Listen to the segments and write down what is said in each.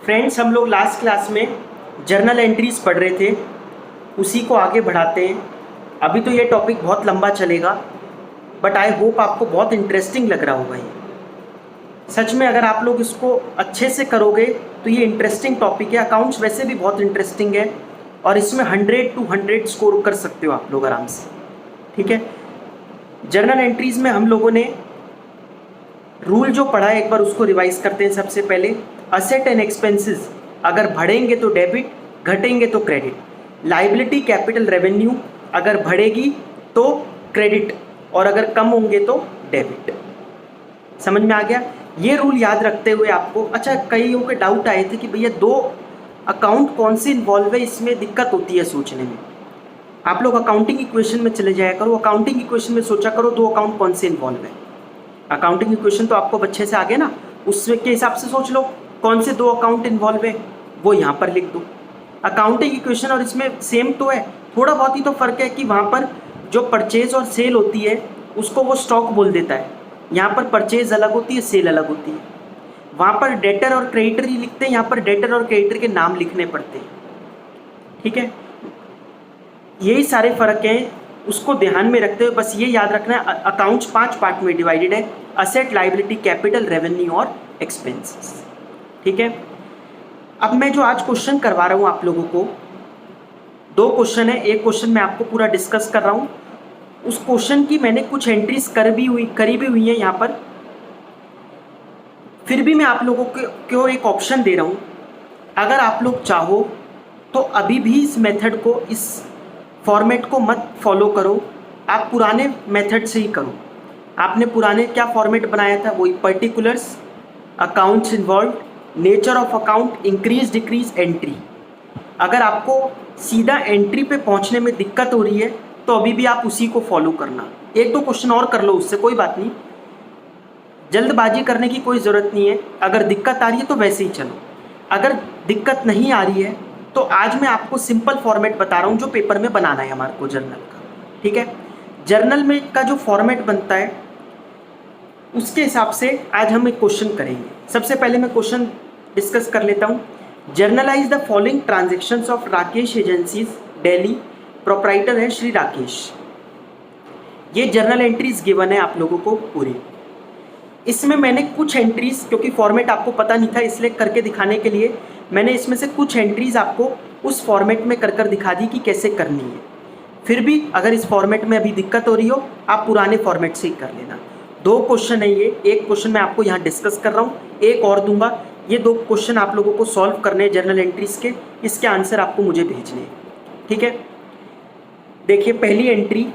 Friends, हम लोग last class में जर्नल एंट्रीज पढ़ रहे थे, उसी को आगे बढ़ाते हैं। अभी तो ये टॉपिक बहुत लंबा चलेगा, बट आई होप आपको बहुत इंटरेस्टिंग लग रहा होगा। ये सच में अगर आप लोग इसको अच्छे से करोगे तो ये इंटरेस्टिंग टॉपिक है। अकाउंट्स वैसे भी बहुत इंटरेस्टिंग है और इसमें 100 स्कोर कर सकते हो आप लोग आराम से। ठीक है, जर्नल एंट्रीज में हम लोगों ने रूल जो पढ़ा है एक बार उसको रिवाइज करते हैं। सबसे पहले असेट एंड एक्सपेंसेस अगर बढ़ेंगे तो डेबिट, घटेंगे तो क्रेडिट। लाइबिलिटी कैपिटल रेवेन्यू अगर बढ़ेगी तो क्रेडिट और अगर कम होंगे तो डेबिट। समझ में आ गया? ये रूल याद रखते हुए आपको, अच्छा कईयों के डाउट आए थे कि भैया दो अकाउंट कौन से इन्वॉल्व है, इसमें दिक्कत होती है सोचने में। आप लोग अकाउंटिंग इक्वेशन में चले जाया करो, अकाउंटिंग इक्वेशन में सोचा करो दो अकाउंट कौन से इन्वॉल्व है। अकाउंटिंग इक्वेशन तो आपको बच्चे से आगे ना, उसके हिसाब से सोच लो कौन से दो अकाउंट इन्वॉल्व है, वो यहाँ पर लिख दो। अकाउंटिंग इक्वेशन और इसमें सेम तो है, थोड़ा बहुत ही तो फ़र्क है कि वहाँ पर जो परचेज और सेल होती है उसको वो स्टॉक बोल देता है, यहाँ पर परचेज अलग होती है, सेल अलग होती है। वहाँ पर डेटर और क्रेडिटर ही लिखते हैं, यहाँ पर डेटर और क्रेडिटर के नाम लिखने पड़ते हैं। ठीक है, यही सारे फ़र्क हैं, उसको ध्यान में रखते हुए बस ये याद रखना है अकाउंट्स 5 पार्ट में डिवाइडेड है, असेट, लाइबिलिटी, कैपिटल, रेवेन्यू और एक्सपेंसेस। ठीक है, अब मैं जो आज क्वेश्चन करवा रहा हूँ आप लोगों को, 2 क्वेश्चन है। एक क्वेश्चन मैं आपको पूरा डिस्कस कर रहा हूँ, उस क्वेश्चन की मैंने कुछ एंट्रीज करी भी हुई है यहाँ पर। फिर भी मैं आप लोगों को एक ऑप्शन दे रहा हूँ, अगर आप लोग चाहो तो अभी भी इस मेथड को, इस फॉर्मेट को मत फॉलो करो, आप पुराने मेथड से ही करो। आपने पुराने क्या फॉर्मेट बनाया था, वही particulars, accounts involve, nature of account, increase decrease, entry. अगर आपको सीधा एंट्री पे पहुंचने में दिक्कत हो रही है तो अभी भी आप उसी को फॉलो करना। 1-2 क्वेश्चन और कर लो, उससे कोई बात नहीं, जल्दबाजी करने की कोई ज़रूरत नहीं है। अगर दिक्कत आ रही है तो वैसे ही चलो, अगर दिक्कत नहीं आ रही है तो आज मैं आपको सिंपल फॉर्मेट बता रहा हूँ जो पेपर में बनाना है हमारे को जर्नल का। ठीक है, जर्नल में का जो फॉर्मेट बनता है उसके हिसाब से आज हम एक क्वेश्चन करेंगे। सबसे पहले मैं क्वेश्चन डिस्कस कर लेता हूँ। Generalized the following transactions of Rakesh agencies Delhi, proprietor है श्री राकेश। ये जर्नल एंट्रीज गिवन है आप लोगों को पूरी। इसमें मैंने कुछ एंट्रीज, क्योंकि फॉर्मेट आपको पता नहीं था इसलिए करके दिखाने के लिए मैंने इसमें से कुछ एंट्रीज आपको उस फॉर्मेट में कर दिखा दी कि कैसे करनी है। फिर भी अगर इस फॉर्मेट में अभी दिक्कत हो रही हो आप पुराने फॉर्मेट से ही कर लेना। 2 क्वेश्चन है ये, एक क्वेश्चन मैं आपको यहाँ डिस्कस कर रहा हूँ, एक और दूंगा। ये 2 क्वेश्चन आप लोगों को सॉल्व करने हैं जर्नल एंट्रीज के, इसके आंसर आपको मुझे भेजने हैं। ठीक है, देखिए पहली एंट्री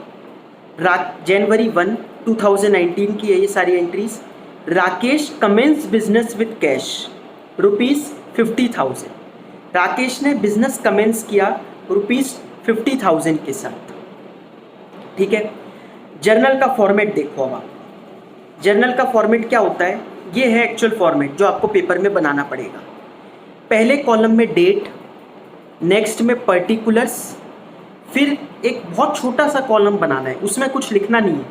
जनवरी 1, 2019 की है ये सारी entries. Rakesh commences business with cash ₹50,000। Rakesh ने बिजनेस कमेंस किया ₹50,000 के साथ। ठीक है, जर्नल का फॉर्मेट देखो। अब आप जर्नल का फॉर्मेट क्या होता है, ये है एक्चुअल फॉर्मेट जो आपको पेपर में बनाना पड़ेगा। पहले कॉलम में डेट, नेक्स्ट में पर्टिकुलर्स, फिर एक बहुत छोटा सा कॉलम बनाना है, उसमें कुछ लिखना नहीं है,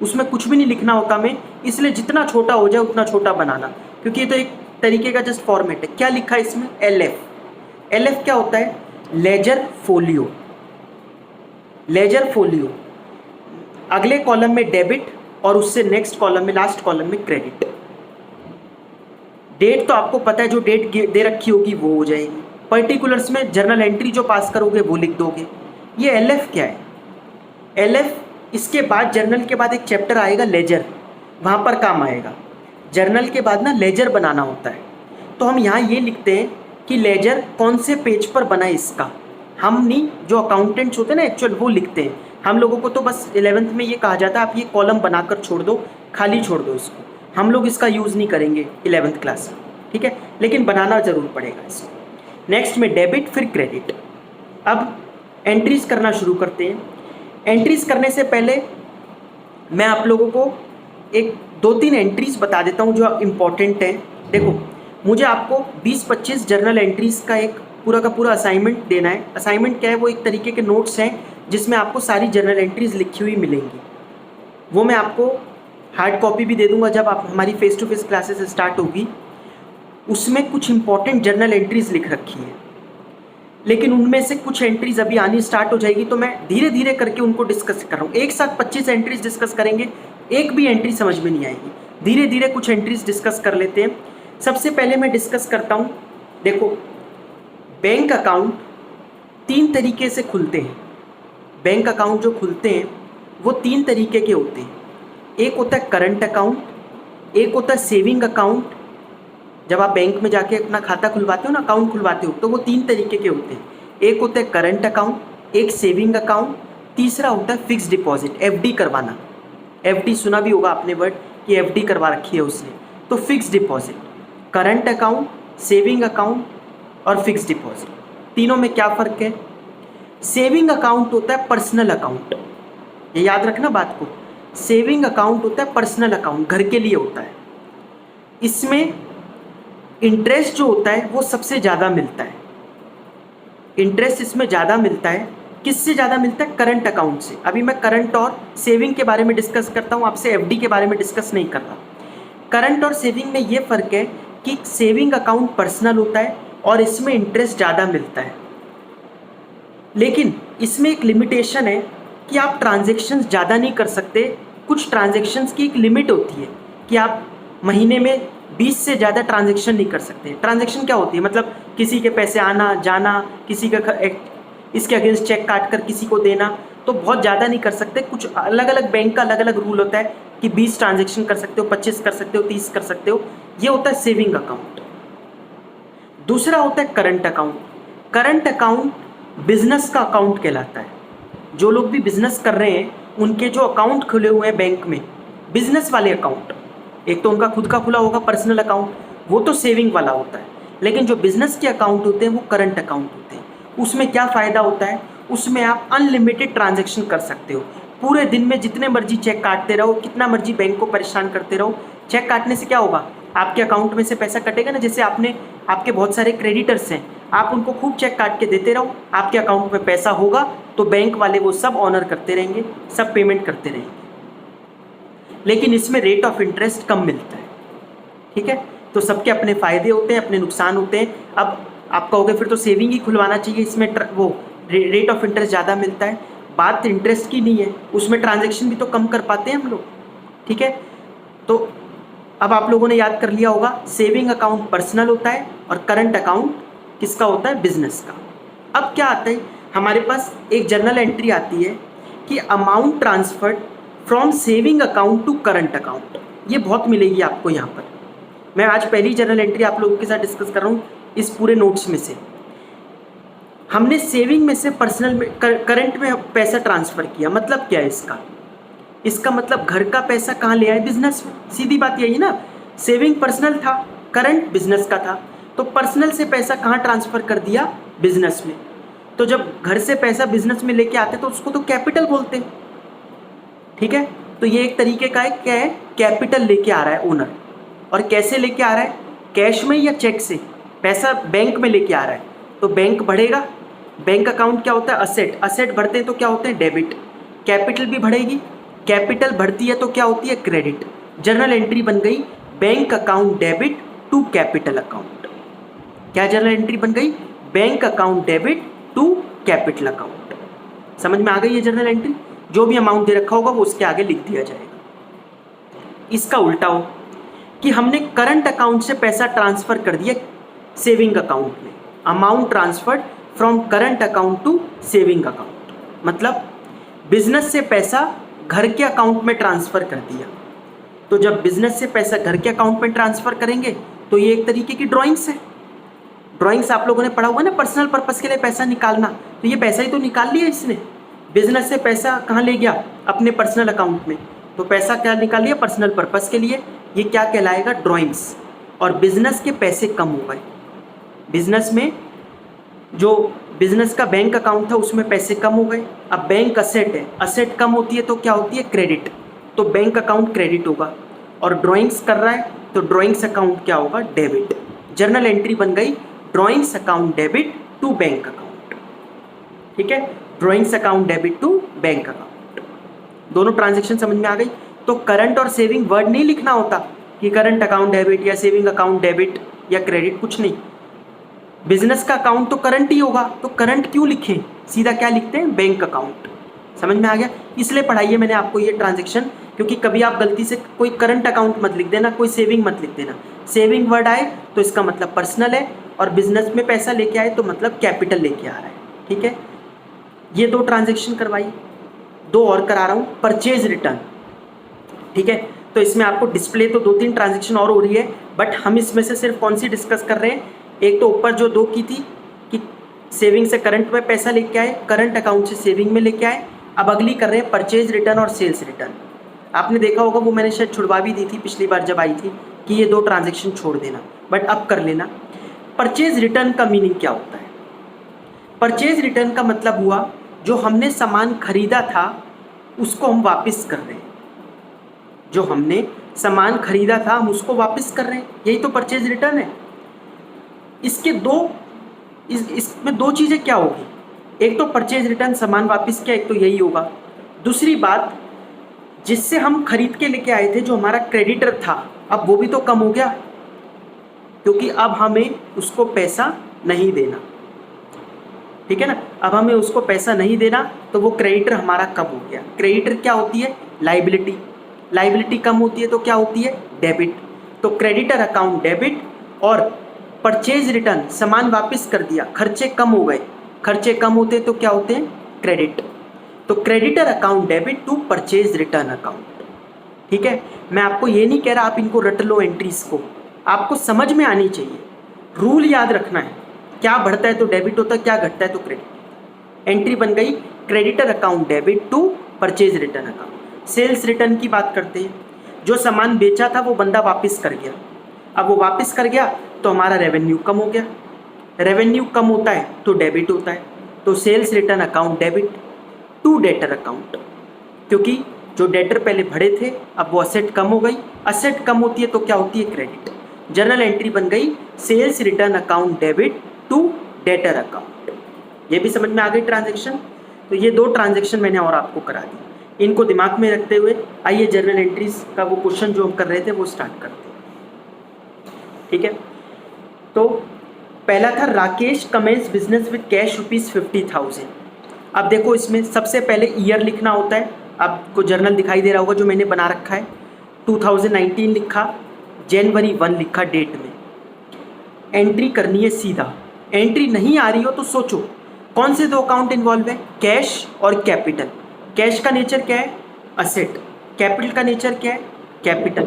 उसमें कुछ भी नहीं लिखना होता मैं, इसलिए जितना छोटा हो जाए उतना छोटा बनाना, क्योंकि ये तो एक तरीके का जस्ट फॉर्मेट है। क्या लिखा है इसमें, LF क्या होता है, लेजर फोलियो। लेजर फोलियो, अगले कॉलम में डेबिट और उससे नेक्स्ट कॉलम में, लास्ट कॉलम में क्रेडिट। डेट तो आपको पता है, जो डेट दे रखी होगी वो हो जाएगी। पर्टिकुलर्स में जर्नल एंट्री जो पास करोगे वो लिख दोगे। ये LF क्या है, LF इसके बाद जर्नल के बाद एक चैप्टर आएगा लेजर, वहाँ पर काम आएगा। जर्नल के बाद ना लेजर बनाना होता है, तो हम यहाँ ये लिखते हैं कि लेजर कौन से पेज पर बना है इसका। हम नहीं, जो अकाउंटेंट्स होते हैं ना एक्चुअल, वो लिखते हैं। हम लोगों को तो बस 11th में ये कहा जाता है आप ये कॉलम बनाकर छोड़ दो, खाली छोड़ दो इसको, हम लोग इसका यूज़ नहीं करेंगे 11th क्लास में। ठीक है, लेकिन बनाना ज़रूर पड़ेगा इसको। नेक्स्ट में डेबिट, फिर क्रेडिट। अब एंट्रीज करना शुरू करते हैं। एंट्रीज करने से पहले मैं आप लोगों को एक 2-3 एंट्रीज बता देता हूँ जो इम्पॉर्टेंट है। देखो, मुझे आपको 20-25 जर्नल एंट्रीज का एक पूरा का पूरा असाइनमेंट देना है। असाइनमेंट क्या है, वो एक तरीके के नोट्स हैं जिसमें आपको सारी जर्नल एंट्रीज लिखी हुई मिलेंगी। वो मैं आपको हार्ड कॉपी भी दे दूँगा जब आप हमारी face to face classes start होगी। उसमें कुछ इंपॉर्टेंट जर्नल एंट्रीज लिख रखी है, लेकिन उनमें से कुछ एंट्रीज अभी आनी स्टार्ट हो जाएगी, तो मैं धीरे धीरे करके उनको डिस्कस कर रहा हूँ। एक साथ 25 एंट्रीज डिस्कस करेंगे, एक भी एंट्री समझ में नहीं आएगी। धीरे धीरे कुछ एंट्रीज डिस्कस कर लेते हैं। सबसे पहले मैं डिस्कस करता हूँ, देखो बैंक अकाउंट 3 तरीके से खुलते हैं। बैंक अकाउंट जो खुलते हैं वो 3 तरीके के होते हैं। एक होता है करंट अकाउंट, एक होता है सेविंग अकाउंट। जब आप बैंक में जाके अपना खाता खुलवाते हो ना, अकाउंट खुलवाते हो, तो वो 3 तरीके के होते हैं। एक होता है करंट अकाउंट, एक सेविंग अकाउंट, तीसरा होता है फिक्स डिपॉजिट, एफडी करवाना। एफडी सुना भी होगा आपने वर्ड कि एफडी करवा रखी है उसने। तो fix deposit, current account, saving account और फिक्स डिपॉजिट, तीनों में क्या फ़र्क है? सेविंग अकाउंट होता है पर्सनल अकाउंट, ये याद रखना बात को। सेविंग अकाउंट होता है पर्सनल अकाउंट, घर के लिए होता है। इसमें इंटरेस्ट जो होता है वो सबसे ज़्यादा मिलता है। इंटरेस्ट इसमें ज़्यादा मिलता है। किससे ज़्यादा मिलता है? करंट अकाउंट से। अभी मैं करंट और सेविंग के बारे में डिस्कस करता हूँ, आपसे एफडी के बारे में डिस्कस नहीं कर रहा। करंट और सेविंग में ये फ़र्क है कि सेविंग अकाउंट पर्सनल होता है और इसमें इंटरेस्ट ज़्यादा मिलता है, लेकिन इसमें एक लिमिटेशन है कि आप ट्रांजेक्शन्स ज़्यादा नहीं कर सकते। कुछ ट्रांजेक्शन्स की एक लिमिट होती है कि आप महीने में 20 से ज़्यादा ट्रांजेक्शन नहीं कर सकते। ट्रांजेक्शन क्या होती है? मतलब किसी के पैसे आना जाना, किसी का इसके अगेंस्ट चेक काट कर किसी को देना, तो बहुत ज़्यादा नहीं कर सकते। कुछ अलग अलग बैंक का अलग अलग रूल होता है कि 20 ट्रांजेक्शन कर सकते हो, 25 कर सकते हो, 30 कर सकते हो। ये होता है सेविंग अकाउंट। दूसरा होता है current account. Current account business का अकाउंट कहलाता है। जो लोग भी बिजनेस कर रहे हैं उनके जो अकाउंट खुले हुए हैं बैंक में, बिजनेस वाले अकाउंट, एक तो उनका खुद का खुला होगा पर्सनल अकाउंट, वो तो सेविंग वाला होता है, लेकिन जो बिजनेस के अकाउंट होते हैं वो करंट अकाउंट होते हैं। उसमें क्या फ़ायदा होता है? उसमें आप अनलिमिटेड ट्रांजैक्शन कर सकते हो। पूरे दिन में जितने मर्जी चेक काटते रहो, कितना मर्जी बैंक को परेशान करते रहो। चेक काटने से क्या होगा? आपके अकाउंट में से पैसा कटेगा ना। जैसे आपके बहुत सारे क्रेडिटर्स हैं, आप उनको खूब चेक काट के देते रहो, आपके अकाउंट में पैसा होगा तो बैंक वाले वो सब ऑनर करते रहेंगे, सब पेमेंट करते रहेंगे। लेकिन इसमें रेट ऑफ इंटरेस्ट कम मिलता है। ठीक है, तो सबके अपने फ़ायदे होते हैं, अपने नुकसान होते हैं। अब आप कहोगे फिर तो सेविंग ही खुलवाना चाहिए, इसमें वो रेट ऑफ इंटरेस्ट ज़्यादा मिलता है। बात इंटरेस्ट की नहीं है, उसमें ट्रांजैक्शन भी तो कम कर पाते हैं हम लोग। ठीक है, तो अब आप लोगों ने याद कर लिया होगा, सेविंग अकाउंट पर्सनल होता है और करंट अकाउंट किसका होता है? बिजनेस का। अब क्या आता है, हमारे पास एक जर्नल एंट्री आती है कि amount transferred from saving account to current account. ये बहुत मिलेगी आपको यहाँ पर। मैं आज पहली जर्नल एंट्री आप लोगों के साथ डिस्कस कर रहा हूँ इस पूरे नोट्स में से। हमने सेविंग में से पर्सनल में करंट में पैसा ट्रांसफ़र किया। मतलब क्या है इसका? इसका मतलब घर का पैसा कहाँ ले आए? बिजनेस में। सीधी बात यही ना, सेविंग पर्सनल था, करंट बिजनेस का था, तो पर्सनल से पैसा कहाँ ट्रांसफ़र कर दिया? बिजनेस में। तो जब घर से पैसा बिजनेस में लेके आते तो उसको तो कैपिटल बोलते हैं। ठीक है, तो ये एक तरीके का है, क्या है? कैपिटल लेके आ रहा है ओनर। और कैसे लेके आ रहा है? कैश में या चेक से? पैसा बैंक में लेके आ रहा है तो बैंक बढ़ेगा। बैंक अकाउंट क्या होता है? असेट। असेट बढ़ते हैं तो क्या होते हैं? डेबिट। कैपिटल भी बढ़ेगी, कैपिटल बढ़ती है तो क्या होती है? क्रेडिट। जर्नल एंट्री बन गई bank account debit to capital account. क्या जर्नल एंट्री बन गई? Bank account debit to capital account. समझ में आ गई ये जर्नल एंट्री? जो भी अमाउंट दे रखा होगा वो उसके आगे लिख दिया जाएगा। इसका उल्टा हो कि हमने करंट अकाउंट से पैसा ट्रांसफ़र कर दिया सेविंग अकाउंट में। Amount transferred from current account to saving account, मतलब बिजनेस से पैसा घर के अकाउंट में ट्रांसफ़र कर दिया। तो जब बिजनेस से पैसा घर के अकाउंट में ट्रांसफ़र करेंगे तो ये एक तरीके की ड्राइंग्स है। ड्राइंग्स आप लोगों ने पढ़ा हुआ ना, पर्सनल पर्पस के लिए पैसा निकालना। तो ये पैसा ही तो निकाल लिया इसने। बिजनेस से पैसा कहाँ ले गया? अपने पर्सनल अकाउंट में। तो पैसा क्या निकाल लिया? पर्सनल पर्पस के लिए। ये क्या कहलाएगा? ड्राइंग्स। और बिजनेस के पैसे कम हो गए। बिजनेस में जो बिजनेस का बैंक अकाउंट था उसमें पैसे कम हो गए। अब बैंक असेट है, असेट कम होती है तो क्या होती है? क्रेडिट। तो बैंक अकाउंट क्रेडिट होगा। और ड्राइंग्स कर रहा है तो ड्राइंग्स अकाउंट क्या होगा? डेबिट। जर्नल एंट्री बन गई drawings account debit to bank account. ठीक है, drawings account debit to bank account. दोनों ट्रांजेक्शन समझ में आ गई। तो करंट और सेविंग वर्ड नहीं लिखना होता कि करंट अकाउंट डेबिट या सेविंग अकाउंट डेबिट, या क्रेडिट, कुछ नहीं। बिजनेस का अकाउंट तो करंट ही होगा, तो करंट क्यों लिखें, सीधा क्या लिखते हैं, बैंक अकाउंट। समझ में आ गया। इसलिए पढ़ाइए मैंने आपको ये ट्रांजेक्शन, क्योंकि कभी आप गलती से कोई करंट अकाउंट मत लिख देना, कोई सेविंग मत लिख देना। सेविंग वर्ड आए तो इसका मतलब पर्सनल है, और बिजनेस में पैसा लेके आए तो मतलब कैपिटल लेके आ रहा है। ठीक है, ये 2 ट्रांजेक्शन करवाई, 2 और करा रहा हूँ, परचेज रिटर्न। ठीक है, तो इसमें आपको डिस्प्ले तो 2-3 ट्रांजेक्शन और हो रही है, बट हम इसमें से सिर्फ कौन सी डिस्कस कर रहे हैं। एक तो ऊपर जो 2 की थी कि सेविंग से करंट में पैसा लेके आए, करंट अकाउंट से सेविंग में लेके आए। अब अगली कर रहे हैं परचेज रिटर्न और सेल्स रिटर्न। आपने देखा होगा, वो मैंने शायद छुड़वा भी दी थी पिछली बार जब आई थी, कि ये 2 ट्रांजेक्शन छोड़ देना, बट अब कर लेना। परचेज रिटर्न का मीनिंग क्या होता है। परचेज रिटर्न का मतलब हुआ जो हमने सामान खरीदा था उसको हम वापस कर रहे हैं। जो हमने सामान खरीदा था हम उसको वापस कर रहे हैं, यही तो परचेज रिटर्न है। इसके इसमें 2 चीज़ें क्या होगी, एक तो परचेज रिटर्न सामान वापस किया, एक तो यही होगा। दूसरी बात, जिससे हम खरीद के लेके आए थे, जो हमारा क्रेडिटर था, अब वो भी तो कम हो गया, क्योंकि अब हमें उसको पैसा नहीं देना। ठीक है ना, अब हमें उसको पैसा नहीं देना, तो वो क्रेडिटर हमारा कम हो गया। क्रेडिटर क्या होती है, लाइबिलिटी। लाइबिलिटी कम होती है तो क्या होती है, डेबिट। तो क्रेडिटर अकाउंट डेबिट, और परचेज रिटर्न सामान वापस कर दिया, खर्चे कम हो गए, खर्चे कम होते तो क्या होते हैं, क्रेडिट। तो creditor account debit to purchase return account. ठीक है, मैं आपको ये नहीं कह रहा आप इनको रट लो, एंट्रीज को आपको समझ में आनी चाहिए, रूल याद रखना है। क्या बढ़ता है तो डेबिट होता है, क्या घटता है तो क्रेडिट। एंट्री बन गई creditor account debit to purchase return account. Sales return की बात करते हैं, जो सामान बेचा था वो बंदा वापस कर गया, अब वो वापस कर गया तो हमारा रेवेन्यू कम हो गया। रेवेन्यू कम होता है तो डेबिट होता है, तो sales return account debit to debtor account, क्योंकि जो डेटर पहले भरे थे अब वो असेट कम हो गई, असेट कम होती है तो क्या होती है, क्रेडिट। जर्नल एंट्री बन गई sales return account debit to debtor account. ये भी समझ में आ गई ट्रांजैक्शन। तो ये 2 ट्रांजैक्शन मैंने और आपको करा दी, इनको दिमाग में रखते हुए आइए जर्नल एंट्रीज का वो क्वेश्चन जो हम कर रहे थे वो स्टार्ट करते हैं। ठीक है, तो पहला था Rakesh commences business with cash ₹50,000। अब देखो इसमें सबसे पहले ईयर लिखना होता है, आपको जर्नल दिखाई दे रहा होगा जो मैंने बना रखा है, 2019 लिखा, जनवरी 1 लिखा डेट में। एंट्री करनी है सीधा, एंट्री नहीं आ रही हो तो सोचो कौन से 2 अकाउंट इन्वॉल्व है, कैश और कैपिटल। कैश का नेचर क्या है, असेट। कैपिटल का नेचर क्या है, कैपिटल।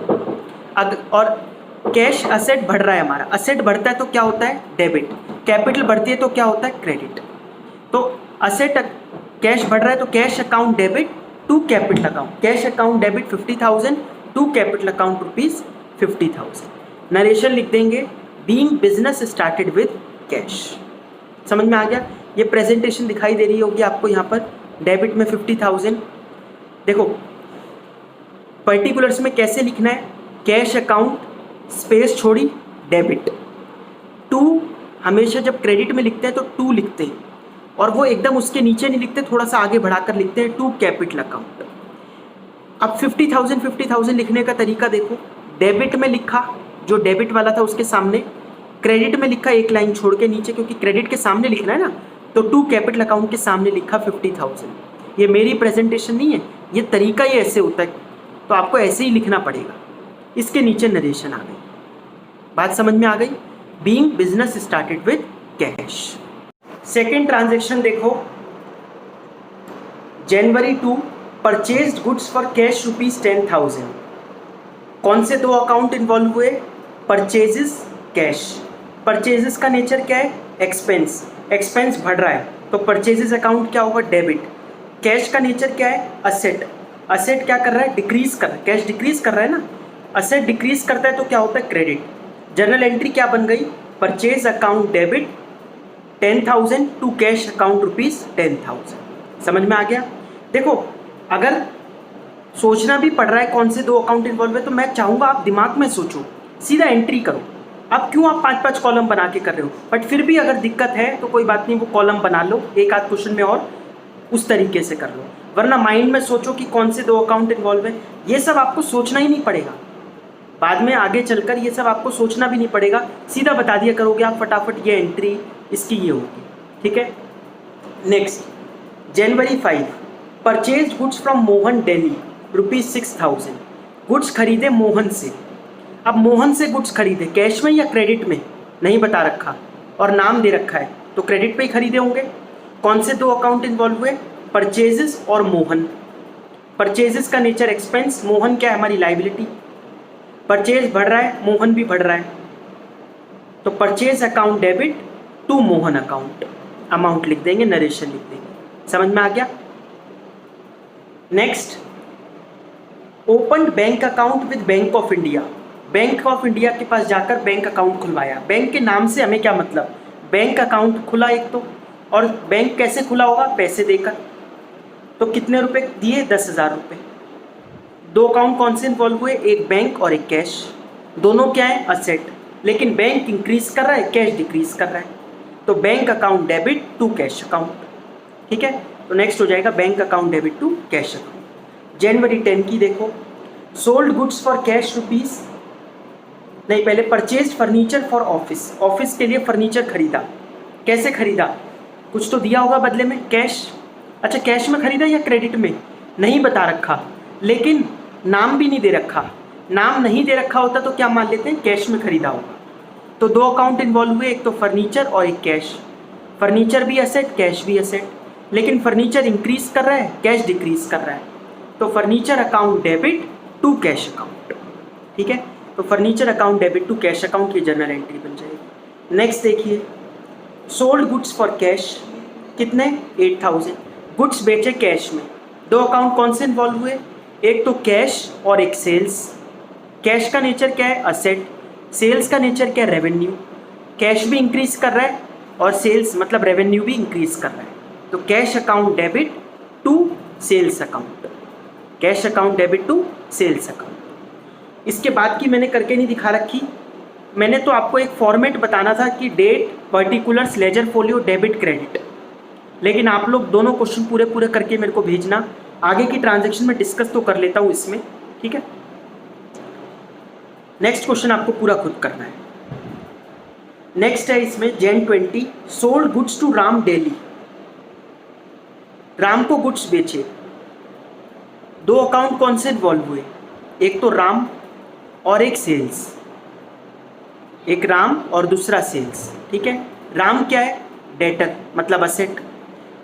और कैश असेट बढ़ रहा है हमारा, असेट बढ़ता है तो क्या होता है, डेबिट। कैपिटल बढ़ती है तो क्या होता है, क्रेडिट। तो असेट कैश बढ़ रहा है तो cash account debit to capital account. Cash account debit 50,000 to capital account ₹50,000। Narration लिख देंगे being business started with cash. समझ में आ गया। ये प्रेजेंटेशन दिखाई दे रही होगी आपको यहाँ पर, डेबिट में 50,000। देखो पर्टिकुलर्स में कैसे लिखना है, कैश अकाउंट स्पेस छोड़ी डेबिट टू। हमेशा जब क्रेडिट में लिखते हैं तो टू लिखते हैं, और वो एकदम उसके नीचे नहीं लिखते, थोड़ा सा आगे बढ़ाकर लिखते हैं, टू कैपिटल अकाउंट। अब 50,000 लिखने का तरीका देखो, डेबिट में लिखा जो डेबिट वाला था उसके सामने, क्रेडिट में लिखा एक लाइन छोड़ के नीचे, क्योंकि क्रेडिट के सामने लिखना है ना, तो टू कैपिटल अकाउंट के सामने लिखा 50,000। ये मेरी प्रेजेंटेशन नहीं है, ये तरीका ही ऐसे होता है, तो आपको ऐसे ही लिखना पड़ेगा। इसके नीचे नरेशन आ गई, बात समझ में आ गई। Being business started with cash. Second transaction देखो, जनवरी 2 परचेज्ड गुड्स फॉर कैश ₹10,000। कौन से 2 अकाउंट इन्वॉल्व हुए, परचेजेस, कैश। परचेजेस का नेचर क्या है, एक्सपेंस। एक्सपेंस बढ़ रहा है तो परचेजेस अकाउंट क्या होगा, डेबिट। कैश का नेचर क्या है, असेट। असेट क्या कर रहा है, डिक्रीज कर रहा है, कैश डिक्रीज कर रहा है ना, असेट डिक्रीज करता है तो क्या होता है, क्रेडिट। जर्नल एंट्री क्या बन गई, purchase account debit 10,000 to cash account ₹10,000। समझ में आ गया। देखो अगर सोचना भी पड़ रहा है कौन से 2 अकाउंट इन्वॉल्व है, तो मैं चाहूँगा आप दिमाग में सोचो, सीधा एंट्री करो। अब क्यों आप 5-5 कॉलम बना के कर रहे हो, बट फिर भी अगर दिक्कत है तो कोई बात नहीं, वो कॉलम बना लो, एक आध क्वेश्चन में और उस तरीके से कर लो, वरना माइंड में सोचो कि कौन से 2 अकाउंट इन्वॉल्व है, ये सब आपको सोचना ही नहीं पड़ेगा। बाद में आगे चलकर ये सब आपको सोचना भी नहीं पड़ेगा, सीधा बता दिया करोगे आप फटाफट, ये एंट्री इसकी ये होगी, ठीक है। Next, January 5, purchase goods from Mohan Delhi ₹6000। Goods खरीदे मोहन से। अब मोहन से गुड्स खरीदे कैश में या क्रेडिट में नहीं बता रखा और नाम दे रखा है, तो क्रेडिट पे ही खरीदे होंगे। कौन से दो अकाउंट इन्वॉल्व हुए, परचेजेस और मोहन। परचेजेस का नेचर एक्सपेंस, मोहन क्या है हमारी लाइबिलिटी। परचेज बढ़ रहा है, मोहन भी बढ़ रहा है, तो purchase account debit to Mohan account, amount लिख देंगे, नरेशन लिख देंगे। समझ में आ गया। Next, open bank account with Bank of India. Bank of India के पास जाकर बैंक अकाउंट खुलवाया। बैंक के नाम से हमें क्या मतलब, बैंक अकाउंट खुला एक तो, और बैंक कैसे खुला होगा, पैसे देकर। तो कितने रुपए दिए, 10,000 रुपये। दो अकाउंट कौन से इन्वॉल्व हुए, एक बैंक और एक कैश। दोनों क्या है, असेट, लेकिन बैंक इंक्रीज कर रहा है, कैश डिक्रीज कर रहा है, तो bank account debit to cash account, ठीक है। तो नेक्स्ट हो जाएगा bank account debit to cash account. जनवरी 10 की देखो, sold goods for cash rupees, नहीं पहले purchase furniture for office. Office के लिए फर्नीचर खरीदा, कैसे खरीदा, कुछ तो दिया होगा बदले में, कैश। अच्छा, कैश में खरीदा या क्रेडिट में नहीं बता रखा, लेकिन नाम भी नहीं दे रखा। नाम नहीं दे रखा होता तो क्या मान लेते हैं, कैश में खरीदा होगा। तो दो अकाउंट इन्वॉल्व हुए, एक तो फर्नीचर और एक कैश। फर्नीचर भी असेट, कैश भी असेट, लेकिन फर्नीचर इंक्रीज कर रहा है, कैश डिक्रीज कर रहा है, तो furniture account debit to cash account, ठीक है। तो furniture account debit to cash account की जर्नल एंट्री बन जाएगी। नेक्स्ट देखिए, सोल्ड गुड्स फॉर कैश, कितने, 8,000। गुड्स बेचे कैश में। दो अकाउंट कौन से इन्वॉल्व हुए, एक तो कैश और एक सेल्स। कैश का नेचर क्या है, असेट। सेल्स का नेचर क्या है, रेवेन्यू। कैश भी इंक्रीज कर रहा है और सेल्स मतलब रेवेन्यू भी इंक्रीज कर रहा है, तो cash account debit to sales account, cash account debit to sales account. इसके बाद की मैंने करके नहीं दिखा रखी, मैंने तो आपको एक फॉर्मेट बताना था कि date, particulars, ledger folio, debit, credit, लेकिन आप लोग दोनों क्वेश्चन पूरे पूरे करके मेरे को भेजना। आगे की ट्रांजैक्शन में डिस्कस तो कर लेता हूँ इसमें, ठीक है। नेक्स्ट क्वेश्चन आपको पूरा खुद करना है। नेक्स्ट है इसमें Jan 20, sold goods to Ram Delhi. Ram को गुड्स बेचे। दो अकाउंट कौन से इन्वॉल्व हुए, एक तो राम और एक सेल्स। एक राम और दूसरा सेल्स, ठीक है। राम क्या है, डेटर मतलब असेट।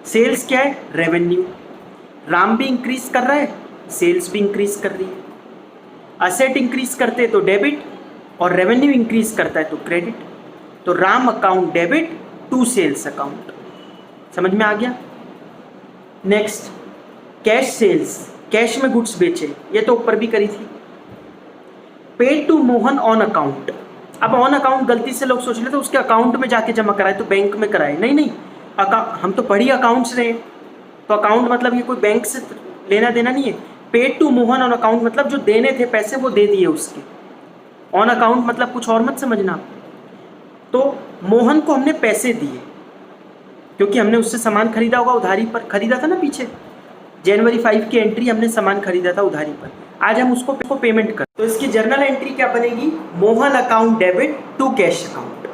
सेल्स क्या है, रेवेन्यू। राम भी इंक्रीज कर रहा है, सेल्स भी इंक्रीज कर रही है। असेट इंक्रीज करते हैं तो डेबिट, और रेवेन्यू इंक्रीज करता है तो क्रेडिट, तो Ram account debit to sales account. समझ में आ गया। नेक्स्ट, कैश सेल्स, कैश में गुड्स बेचे, ये तो ऊपर भी करी थी। Paid to Mohan on account. अब ऑन अकाउंट गलती से लोग सोच लेते तो उसके अकाउंट में जाके जमा कराए, तो बैंक में कराए, नहीं नहीं, हम तो पढ़ी अकाउंट्स रहे, तो अकाउंट मतलब ये कोई बैंक से लेना देना नहीं है। Paid to Mohan on account मतलब जो देने थे पैसे वो दे दिए उसके। ऑन अकाउंट मतलब कुछ और मत समझना। तो मोहन को हमने पैसे दिए क्योंकि हमने उससे सामान खरीदा होगा, उधारी पर खरीदा था ना पीछे। जनवरी 5 की एंट्री, हमने सामान खरीदा था उधारी पर, आज हम उसको पेमेंट कर। तो इसकी जर्नल एंट्री क्या बनेगी, Mohan account debit to cash account,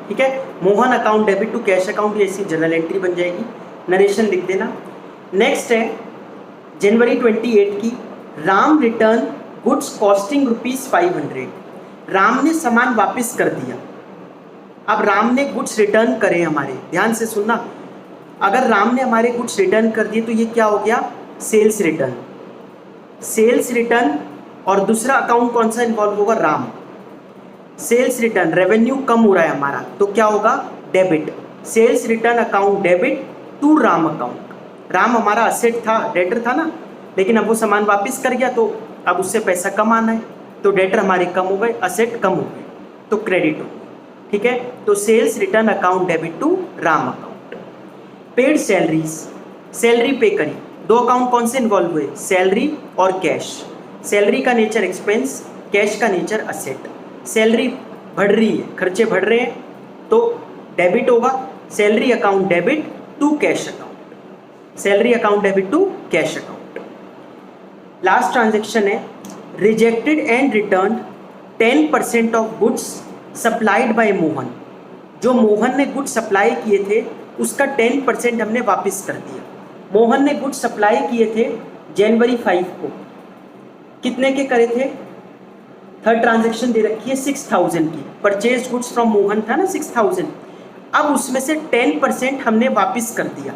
ठीक है। Mohan account debit to cash account, ये इसकी जर्नल एंट्री बन जाएगी, नरेशन लिख देना। नेक्स्ट है जनवरी 28 की, Ram return goods costing ₹500। Ram ने सामान वापस कर दिया। अब राम ने गुड्स रिटर्न करे हमारे, ध्यान से सुनना, अगर राम ने हमारे गुड्स रिटर्न कर दिए तो ये क्या हो गया, सेल्स रिटर्न। सेल्स रिटर्न और दूसरा अकाउंट कौन सा इन्वॉल्व होगा, राम। सेल्स रिटर्न, रेवेन्यू कम हो रहा है हमारा, तो क्या होगा, debit. Sales return account debit to Ram account. Ram हमारा असेट था, डेटर था ना, लेकिन अब वो सामान वापस कर गया तो अब उससे पैसा कम आना है, तो डेटर हमारे कम हो गए, असेट कम हो गए, तो क्रेडिट हो गया, ठीक है। तो sales return account debit to Ram account. Paid salaries, salary pay करी। दो अकाउंट कौन से इन्वॉल्व हुए, सैलरी और कैश। सैलरी का नेचर एक्सपेंस, कैश का नेचर असेट। सैलरी बढ़ रही है, खर्चे बढ़ रहे हैं, तो डेबिट होगा, salary account debit to cash account. Salary account debit to cash account. Last transaction है rejected and return 10% of goods supplied by Mohan. जो मोहन ने गुड्स सप्लाई किए थे उसका 10% हमने वापस कर दिया। मोहन ने गुड्स सप्लाई किए थे जनवरी 5 को, कितने के करे थे? थर्ड ट्रांजैक्शन दे रखी है 6000 की, परचेज गुड्स फ्रॉम मोहन था ना 6000। अब उसमें से 10% हमने वापस कर दिया।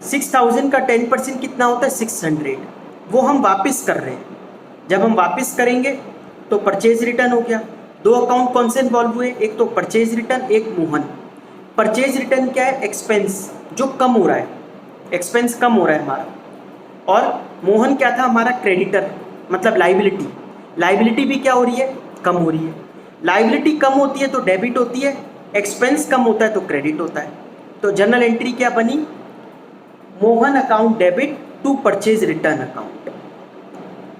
6000 का 10% कितना होता है? 600, वो हम वापस कर रहे हैं। जब हम वापस करेंगे तो परचेज रिटर्न हो गया। दो अकाउंट कौन से इन्वॉल्व हुए? एक तो परचेज रिटर्न, एक मोहन। परचेज रिटर्न क्या है? एक्सपेंस जो कम हो रहा है, एक्सपेंस कम हो रहा है हमारा। और मोहन क्या था? हमारा क्रेडिटर, मतलब लाइबिलिटी। लाइबिलिटी भी क्या हो रही है? कम हो रही है। लाइबिलिटी कम होती है तो डेबिट होती है, एक्सपेंस कम होता है तो क्रेडिट होता है। तो जर्नल एंट्री क्या बनी? Mohan account debit to purchase return account,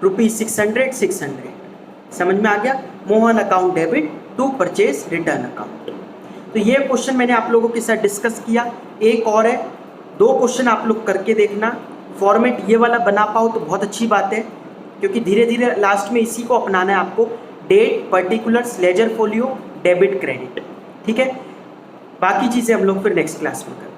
₹600 600। समझ में आ गया? Mohan account debit to purchase return account. तो ये क्वेश्चन मैंने आप लोगों के साथ डिस्कस किया। एक और है, 2 क्वेश्चन आप लोग करके देखना। फॉर्मेट ये वाला बना पाओ तो बहुत अच्छी बात है, क्योंकि धीरे धीरे लास्ट में इसी को अपनाना है आपको। Date, particulars, ledger folio, debit, credit. ठीक है, बाकी चीज़ें हम लोग फिर नेक्स्ट क्लास में करेंगे।